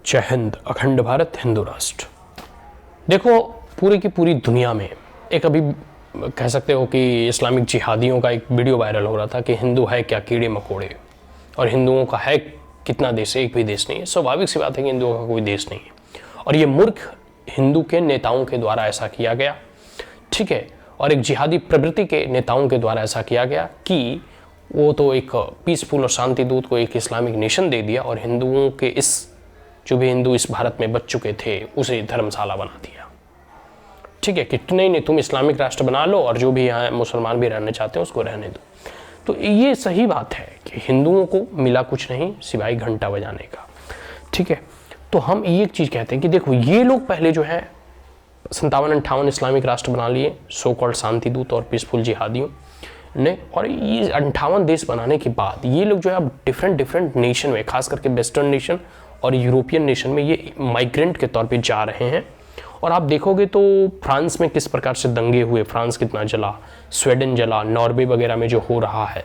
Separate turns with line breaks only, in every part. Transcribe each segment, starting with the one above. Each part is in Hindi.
जय हिंद, अखंड भारत, हिंदू राष्ट्र। देखो, पूरी की पूरी दुनिया में एक अभी कह सकते हो कि इस्लामिक जिहादियों का एक वीडियो वायरल हो रहा था कि हिंदू है क्या कीड़े मकोड़े, और हिंदुओं का है कितना देश है, एक भी देश नहीं है। स्वाभाविक सी बात है कि हिंदुओं का कोई देश नहीं है, और ये मूर्ख हिंदू के नेताओं के द्वारा ऐसा किया गया, ठीक है। और एक जिहादी प्रवृत्ति के नेताओं के द्वारा ऐसा किया गया कि वो तो एक पीसफुल और शांति दूत को एक इस्लामिक नेशन दे दिया, और हिंदुओं के जो भी हिंदू इस भारत में बच चुके थे उसे धर्मशाला बना दिया, ठीक है। कि नहीं, तुम इस्लामिक राष्ट्र बना लो और जो भी यहाँ मुसलमान भी रहना चाहते हैं उसको रहने दो। तो ये सही बात है कि हिंदुओं को मिला कुछ नहीं सिवाय घंटा बजाने का, ठीक है। तो हम ये एक चीज़ कहते हैं कि देखो, ये लोग पहले जो है 57-58 इस्लामिक राष्ट्र बना लिए, सो कॉल्ड शांति दूत और पीसफुल जिहादियों ने, और ये 58 देश बनाने के बाद ये लोग जो है अब डिफरेंट नेशन में, खास करके वेस्टर्न नेशन और यूरोपियन नेशन में ये माइग्रेंट के तौर पे जा रहे हैं। और आप देखोगे तो फ्रांस में किस प्रकार से दंगे हुए, फ्रांस कितना जला, स्वीडन जला, नॉर्वे वगैरह में जो हो रहा है,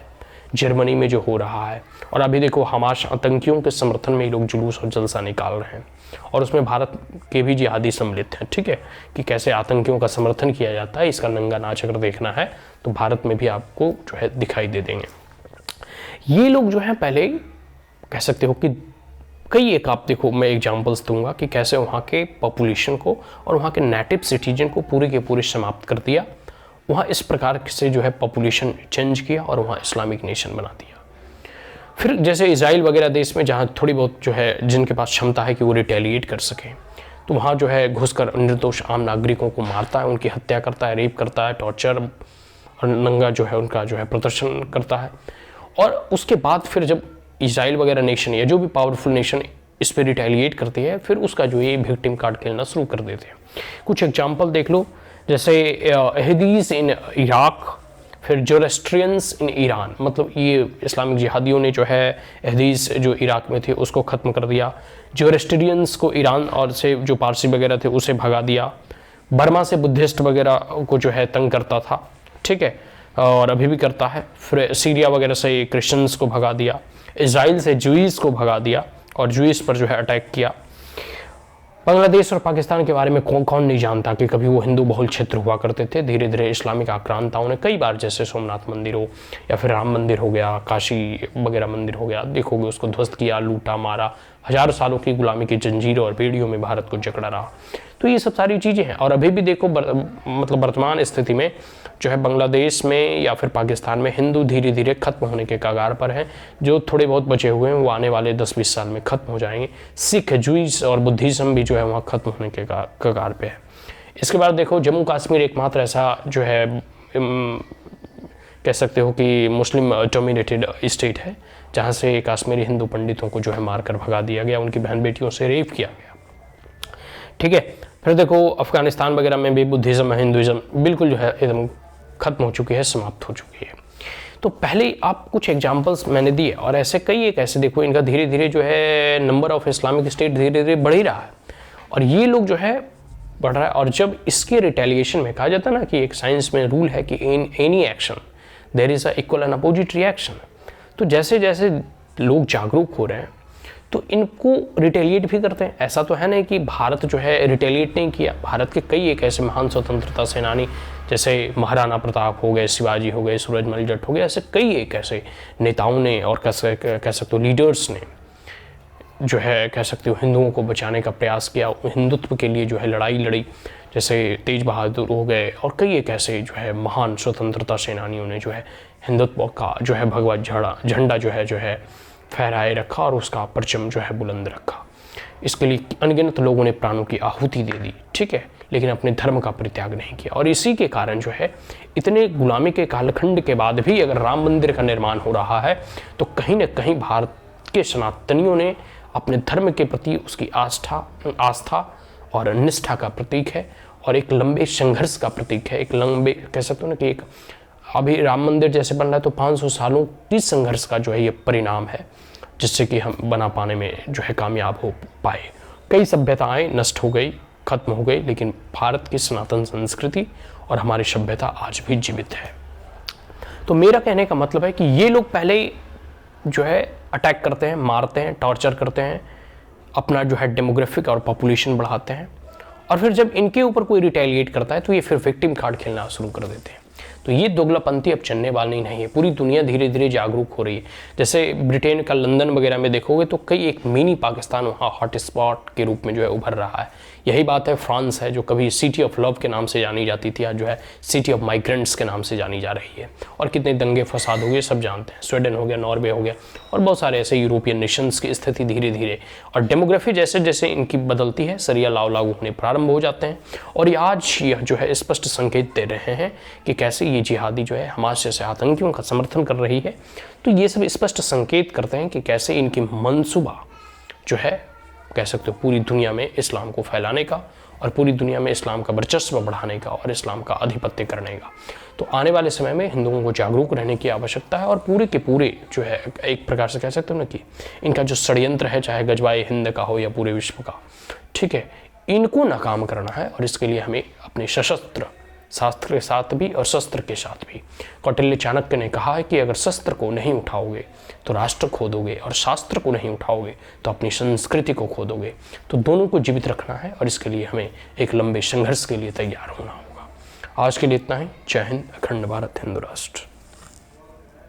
जर्मनी में जो हो रहा है, और अभी देखो हमास आतंकियों के समर्थन में ये लोग जुलूस और जलसा निकाल रहे हैं, और उसमें भारत के भी जिहादी सम्मिलित हैं, ठीक है। कि कैसे आतंकियों का समर्थन किया जाता है, इसका नंगा नाच अगर देखना है तो भारत में भी आपको जो है दिखाई दे देंगे। ये लोग जो है पहले कह सकते हो कि कई एक, आप देखो मैं एग्जांपल्स दूंगा कि कैसे वहाँ के पॉपुलेशन को और वहाँ के नेटिव सिटीजन को पूरे के पूरे समाप्त कर दिया। वहाँ इस प्रकार से जो है पॉपुलेशन चेंज किया और वहाँ इस्लामिक नेशन बना दिया। फिर जैसे इजराइल वगैरह देश में जहाँ थोड़ी बहुत जो है जिनके पास क्षमता है कि वो रिटेलिएट कर सकें, तो वहाँ जो है घुसकर निर्दोष आम नागरिकों को मारता है, उनकी हत्या करता है, रेप करता है, टॉर्चर और नंगा जो है उनका जो है प्रदर्शन करता है। और उसके बाद फिर जब इजराइल वगैरह नेशन या जो भी पावरफुल नेशन इस पर रिटेलिएट करती है, फिर उसका जो ये विक्टिम कार्ड खेलना शुरू कर देते हैं। कुछ एग्जाम्पल देख लो, जैसे एहदीस इन इराक, फिर जोरेस्ट्रियंस इन ईरान, मतलब ये इस्लामिक जिहादियों ने जो है एहदीस जो इराक में थे उसको ख़त्म कर दिया, जोरेस्ट्रियंस को ईरान और से जो पारसी वगैरह थे उसे भगा दिया, बर्मा से बुद्धिस्ट वगैरह को जो है तंग करता था, ठीक है, और अभी भी करता है। फिर सीरिया वगैरह से क्रिश्चियंस को भगा दिया, इजराइल से जूइस को भगा दिया और जूइस पर जो है अटैक किया। बांग्लादेश और पाकिस्तान के बारे में कौन कौन नहीं जानता कि कभी वो हिंदू बहुल क्षेत्र हुआ करते थे। धीरे धीरे इस्लामिक आक्रांताओं ने कई बार, जैसे सोमनाथ मंदिर हो या फिर राम मंदिर हो गया, काशी वगैरह मंदिर हो गया, देखोगे उसको ध्वस्त किया, लूटा, मारा, हजारों सालों की गुलामी की जंजीरों और बेड़ियों में भारत को जकड़ा रहा। तो ये सब सारी चीज़ें हैं। और अभी भी देखो मतलब वर्तमान स्थिति में जो है बांग्लादेश में या फिर पाकिस्तान में हिंदू धीरे धीरे खत्म होने के कगार पर हैं। जो थोड़े बहुत बचे हुए हैं वो आने वाले 10-20 साल में खत्म हो जाएंगे। सिख, जूइस और बुद्धिज़्म भी जो है वहाँ खत्म होने के कगार पे है। इसके बाद देखो, जम्मू कश्मीर एकमात्र ऐसा जो है कह सकते हो कि मुस्लिम डोमिनेटेड स्टेट है जहाँ से कश्मीरी हिंदू पंडितों को जो है मारकर भगा दिया गया, उनकी बहन बेटियों से रेप किया गया, ठीक है। फिर देखो अफगानिस्तान वगैरह में भी बुद्धिज़्म, हिंदुज़्म बिल्कुल जो है एकदम खत्म हो चुकी है, समाप्त हो चुकी है। तो पहले आप कुछ एग्जांपल्स मैंने दिए, और ऐसे कई एक ऐसे देखो, इनका धीरे धीरे जो है नंबर ऑफ इस्लामिक स्टेट धीरे धीरे बढ़ ही रहा है, और ये लोग जो है बढ़ रहा है। और जब इसके रिटेलिएशन में कहा जाता है ना कि एक साइंस में रूल है कि in any action there is a equal and opposite reaction. तो जैसे जैसे लोग जागरूक हो रहे हैं तो इनको रिटेलिएट भी करते हैं। ऐसा तो है नहीं कि भारत जो है रिटेलिएट नहीं किया। भारत के कई एक ऐसे महान स्वतंत्रता सेनानी जैसे महाराणा प्रताप हो गए, शिवाजी हो गए, सूरजमल जट हो गए, ऐसे कई एक ऐसे नेताओं ने और कह सकते हो लीडर्स ने जो है कह सकते हो हिंदुओं को बचाने का प्रयास किया, हिंदुत्व के लिए जो है लड़ाई लड़ी। जैसे तेज बहादुर हो गए और कई एक ऐसे जो है महान स्वतंत्रता सेनानियों ने जो है हिंदुत्व का जो है भगवा झंडा जो है फहराए रखा और उसका परचम जो है बुलंद रखा। इसके लिए अनगिनत लोगों ने प्राणों की आहुति दे दी, ठीक है, लेकिन अपने धर्म का परित्याग नहीं किया। और इसी के कारण जो है इतने गुलामी के कालखंड के बाद भी अगर राम मंदिर का निर्माण हो रहा है तो कहीं ना कहीं भारत के सनातनियों ने अपने धर्म के प्रति उसकी आस्था और निष्ठा का प्रतीक है, और एक लंबे संघर्ष का प्रतीक है। एक लंबे कह सकते हो ना कि एक अभी राम मंदिर जैसे बन रहा है तो 500 सालों की संघर्ष का जो है ये परिणाम है, जिससे कि हम बना पाने में जो है कामयाब हो पाए। कई सभ्यताएं नष्ट हो गई, खत्म हो गई, लेकिन भारत की सनातन संस्कृति और हमारी सभ्यता आज भी जीवित है। तो मेरा कहने का मतलब है कि ये लोग पहले जो है अटैक करते हैं, मारते हैं, टॉर्चर करते हैं, अपना जो है डेमोग्राफिक और पॉपुलेशन बढ़ाते हैं, और फिर जब इनके ऊपर कोई रिटेलिएट करता है तो ये फिर विक्टिम कार्ड खेलना शुरू कर देते हैं। तो ये दोगलापंथी अब चलने वाली नहीं है। पूरी दुनिया धीरे धीरे जागरूक हो रही है। जैसे ब्रिटेन का लंदन वगैरह में देखोगे तो कई एक मिनी पाकिस्तान वहाँ हॉट स्पॉट के रूप में जो है उभर रहा है। यही बात है फ्रांस है, जो कभी सिटी ऑफ लव के नाम से जानी जाती थी, आज जो है सिटी ऑफ माइग्रेंट्स के नाम से जानी जा रही है। और कितने दंगे फसाद हो गए सब जानते हैं। स्वीडन हो गया, नॉर्वे हो गया, और बहुत सारे ऐसे यूरोपियन नेशंस की स्थिति धीरे धीरे और डेमोग्राफी जैसे जैसे इनकी बदलती है, सरिया लाव लागू होने प्रारंभ हो जाते हैं। और ये आज यह जो है स्पष्ट संकेत दे रहे हैं कि कैसे ये जिहादी जो है हमास जैसे आतंकियों का समर्थन कर रही है। तो ये सब स्पष्ट संकेत करते हैं कि कैसे इनकी मंसूबा जो है कह सकते हो पूरी दुनिया में इस्लाम को फैलाने का और पूरी दुनिया में इस्लाम का वर्चस्व बढ़ाने का और इस्लाम का आधिपत्य करने का। तो आने वाले समय में हिंदुओं को जागरूक रहने की आवश्यकता है और पूरे के पूरे जो है एक प्रकार से कह सकते हो ना कि इनका जो षड्यंत्र है, चाहे गजवाए हिंद का हो या पूरे विश्व का, ठीक है, इनको नाकाम करना है। और इसके लिए हमें अपने सशस्त्र शास्त्र के साथ भी और शस्त्र के साथ भी, कौटिल्य चाणक्य ने कहा है कि अगर शस्त्र को नहीं उठाओगे तो राष्ट्र खो दोगे, और शास्त्र को नहीं उठाओगे तो अपनी संस्कृति को खो दोगे। तो दोनों को जीवित रखना है और इसके लिए हमें एक लंबे संघर्ष के लिए तैयार होना होगा। आज के लिए इतना ही। जय हिंद। अखंड भारत हिंदू राष्ट्र।